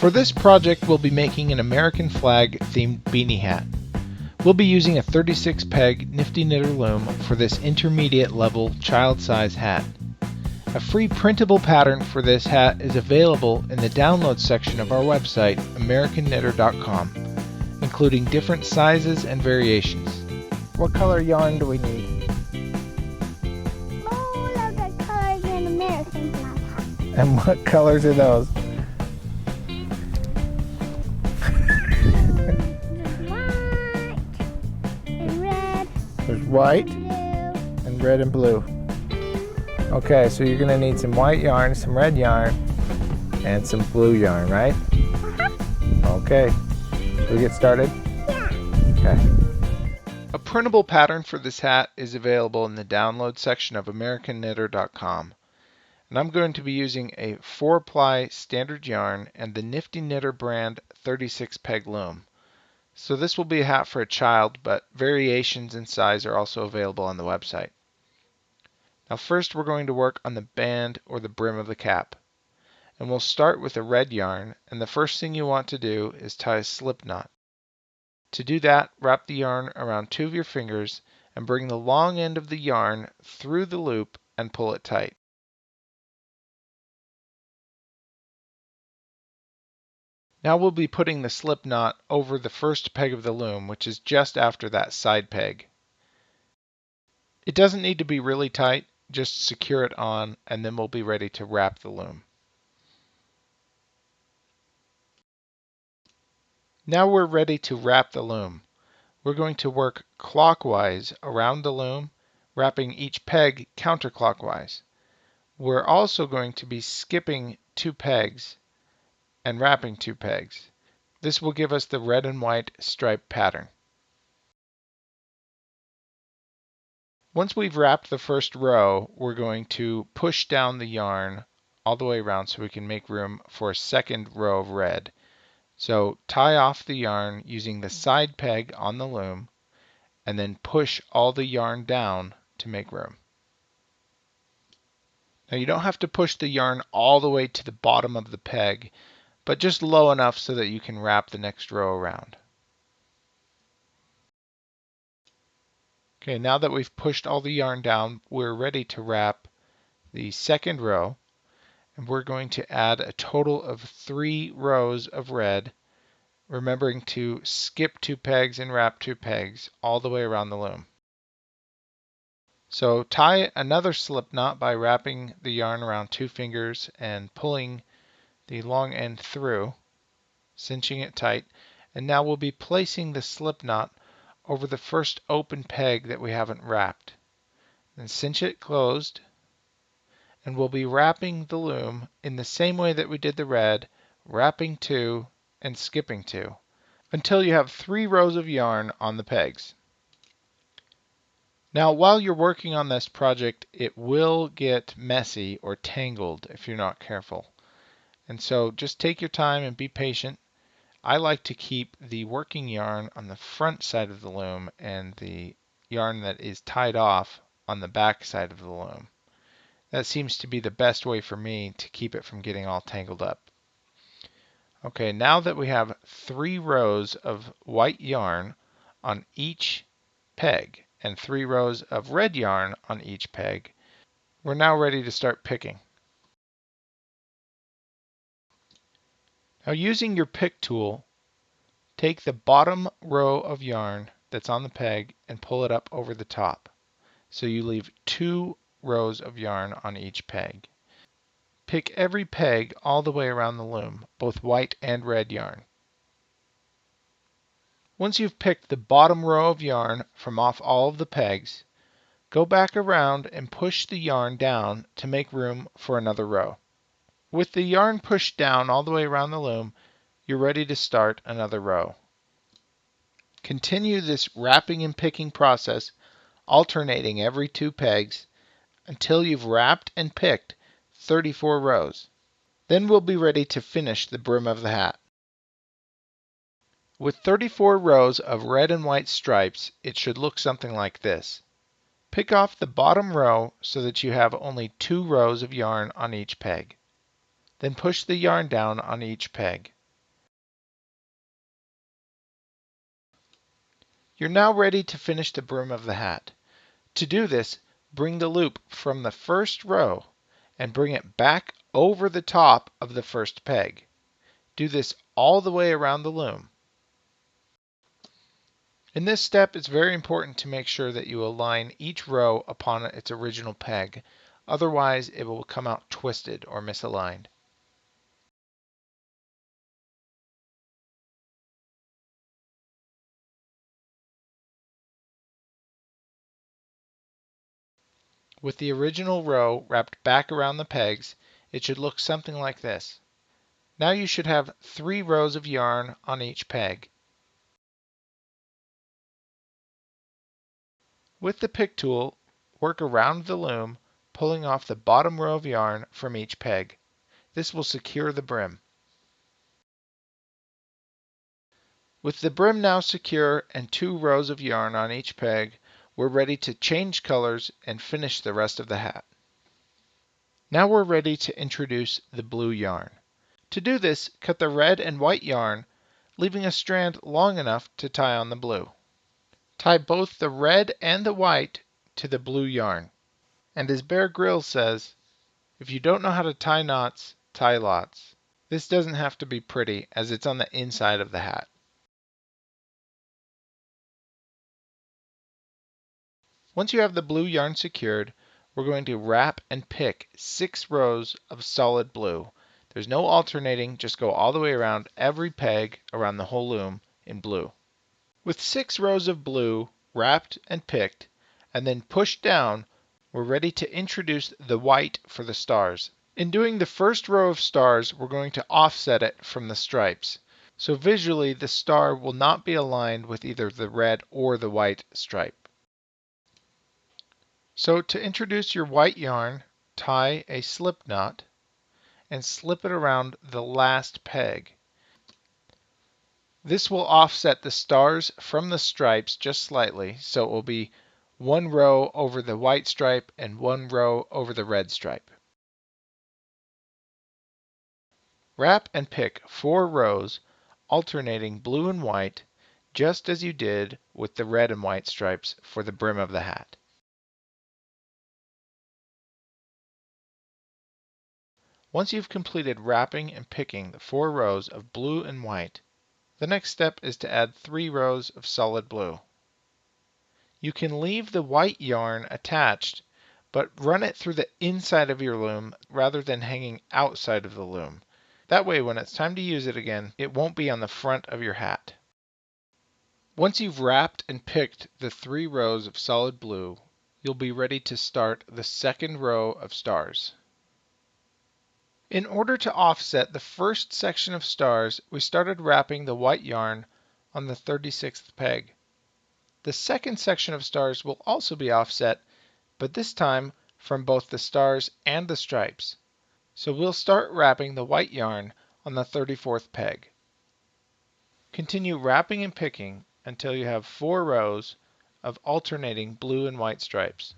For this project, we'll be making an American flag themed beanie hat. We'll be using a 36 peg Nifty Knitter loom for this intermediate level child size hat. A free printable pattern for this hat is available in the download section of our website, americanknitter.com, including different sizes and variations. What color yarn do we need? All of the colors in American flag. And what colors are those? There's white and red and blue. Okay, so you're gonna need some white yarn, some red yarn, and some blue yarn, right? Okay, should we get started? Yeah. Okay. A printable pattern for this hat is available in the download section of americanknitter.com. And I'm going to be using a 4-ply standard yarn and the Nifty Knitter brand 36 peg loom. So this will be a hat for a child, but variations in size are also available on the website. Now first we're going to work on the band or the brim of the cap. And we'll start with a red yarn, and the first thing you want to do is tie a slip knot. To do that, wrap the yarn around 2 of your fingers and bring the long end of the yarn through the loop and pull it tight. Now we'll be putting the slip knot over the first peg of the loom, which is just after that side peg. It doesn't need to be really tight, just secure it on, and then we'll be ready to wrap the loom. Now we're ready to wrap the loom. We're going to work clockwise around the loom, wrapping each peg counterclockwise. We're also going to be skipping 2 pegs and wrapping 2 pegs. This will give us the red and white stripe pattern. Once we've wrapped the first row, we're going to push down the yarn all the way around so we can make room for a second row of red. So tie off the yarn using the side peg on the loom and then push all the yarn down to make room. Now you don't have to push the yarn all the way to the bottom of the peg, but just low enough so that you can wrap the next row around. Okay, now that we've pushed all the yarn down, we're ready to wrap the second row, and we're going to add a total of 3 rows of red, remembering to skip 2 pegs and wrap 2 pegs all the way around the loom. So tie another slip knot by wrapping the yarn around 2 fingers and pulling the long end through, cinching it tight, and now we'll be placing the slip knot over the first open peg that we haven't wrapped. Then cinch it closed, and we'll be wrapping the loom in the same way that we did the red, wrapping 2 and skipping 2, until you have 3 rows of yarn on the pegs. Now while you're working on this project, it will get messy or tangled if you're not careful. And so just take your time and be patient. I like to keep the working yarn on the front side of the loom and the yarn that is tied off on the back side of the loom. That seems to be the best way for me to keep it from getting all tangled up. Okay, now that we have 3 rows of white yarn on each peg and 3 rows of red yarn on each peg, we're now ready to start picking. Now using your pick tool, take the bottom row of yarn that's on the peg and pull it up over the top. So you leave 2 rows of yarn on each peg. Pick every peg all the way around the loom, both white and red yarn. Once you've picked the bottom row of yarn from off all of the pegs, go back around and push the yarn down to make room for another row. With the yarn pushed down all the way around the loom, you're ready to start another row. Continue this wrapping and picking process, alternating every 2 pegs, until you've wrapped and picked 34 rows. Then we'll be ready to finish the brim of the hat. With 34 rows of red and white stripes, it should look something like this. Pick off the bottom row so that you have only 2 rows of yarn on each peg. Then push the yarn down on each peg. You're now ready to finish the brim of the hat. To do this, bring the loop from the first row and bring it back over the top of the first peg. Do this all the way around the loom. In this step, it's very important to make sure that you align each row upon its original peg. Otherwise, it will come out twisted or misaligned. With the original row wrapped back around the pegs, it should look something like this. Now you should have 3 rows of yarn on each peg. With the pick tool, work around the loom, pulling off the bottom row of yarn from each peg. This will secure the brim. With the brim now secure and 2 rows of yarn on each peg, we're ready to change colors and finish the rest of the hat. Now we're ready to introduce the blue yarn. To do this, cut the red and white yarn, leaving a strand long enough to tie on the blue. Tie both the red and the white to the blue yarn. And as Bear Grylls says, if you don't know how to tie knots, tie lots. This doesn't have to be pretty, as it's on the inside of the hat. Once you have the blue yarn secured, we're going to wrap and pick 6 rows of solid blue. There's no alternating, just go all the way around every peg around the whole loom in blue. With 6 rows of blue wrapped and picked, and then pushed down, we're ready to introduce the white for the stars. In doing the first row of stars, we're going to offset it from the stripes. So visually, the star will not be aligned with either the red or the white stripe. So to introduce your white yarn, tie a slip knot and slip it around the last peg. This will offset the stars from the stripes just slightly, so it will be 1 row over the white stripe and 1 row over the red stripe. Wrap and pick 4 rows, alternating blue and white, just as you did with the red and white stripes for the brim of the hat. Once you've completed wrapping and picking the 4 rows of blue and white, the next step is to add 3 rows of solid blue. You can leave the white yarn attached, but run it through the inside of your loom rather than hanging outside of the loom. That way, when it's time to use it again, it won't be on the front of your hat. Once you've wrapped and picked the 3 rows of solid blue, you'll be ready to start the second row of stars. In order to offset the first section of stars, we started wrapping the white yarn on the 36th peg. The second section of stars will also be offset, but this time from both the stars and the stripes. So we'll start wrapping the white yarn on the 34th peg. Continue wrapping and picking until you have 4 rows of alternating blue and white stripes.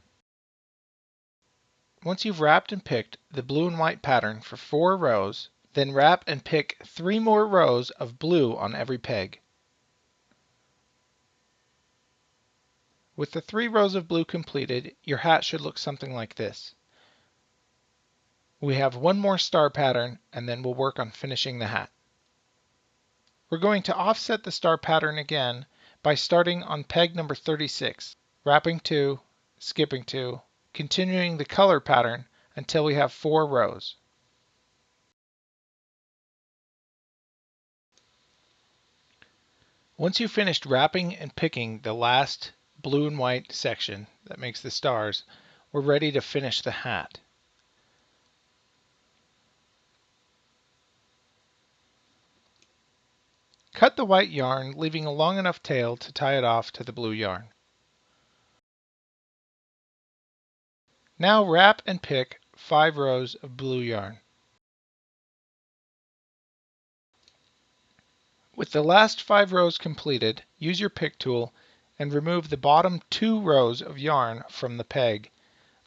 Once you've wrapped and picked the blue and white pattern for 4 rows, then wrap and pick 3 more rows of blue on every peg. With the 3 rows of blue completed, your hat should look something like this. We have 1 more star pattern, and then we'll work on finishing the hat. We're going to offset the star pattern again by starting on peg number 36, wrapping 2, skipping 2, continuing the color pattern until we have 4 rows. Once you've finished wrapping and picking the last blue and white section that makes the stars, we're ready to finish the hat. Cut the white yarn, leaving a long enough tail to tie it off to the blue yarn. Now wrap and pick 5 rows of blue yarn. With the last 5 rows completed, use your pick tool and remove the bottom 2 rows of yarn from the peg,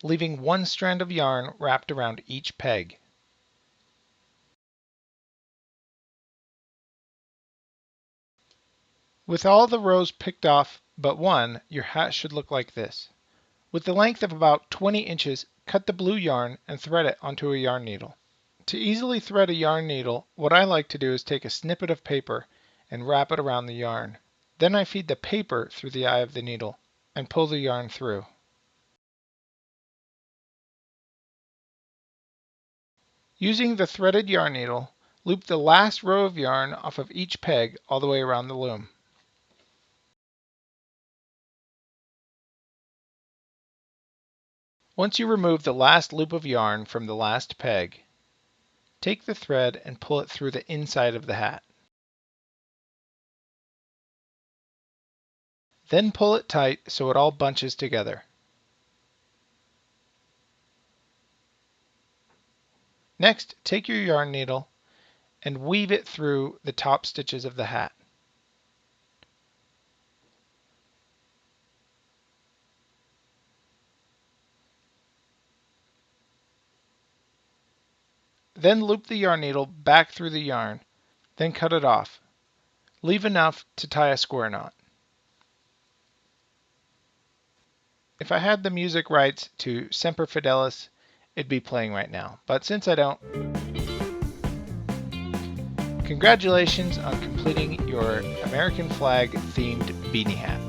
leaving 1 strand of yarn wrapped around each peg. With all the rows picked off but one, your hat should look like this. With the length of about 20 inches, cut the blue yarn and thread it onto a yarn needle. To easily thread a yarn needle, what I like to do is take a snippet of paper and wrap it around the yarn. Then I feed the paper through the eye of the needle and pull the yarn through. Using the threaded yarn needle, loop the last row of yarn off of each peg all the way around the loom. Once you remove the last loop of yarn from the last peg, take the thread and pull it through the inside of the hat. Then pull it tight so it all bunches together. Next, take your yarn needle and weave it through the top stitches of the hat. Then loop the yarn needle back through the yarn, then cut it off. Leave enough to tie a square knot. If I had the music rights to Semper Fidelis, it'd be playing right now. But since I don't, congratulations on completing your American flag themed beanie hat.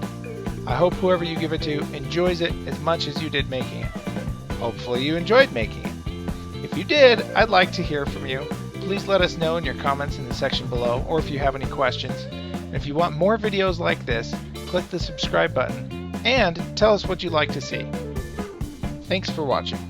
I hope whoever you give it to enjoys it as much as you did making it. Hopefully you enjoyed making it. If you did, I'd like to hear from you. Please let us know in your comments in the section below, or if you have any questions. And if you want more videos like this, click the subscribe button and tell us what you'd like to see. Thanks for watching.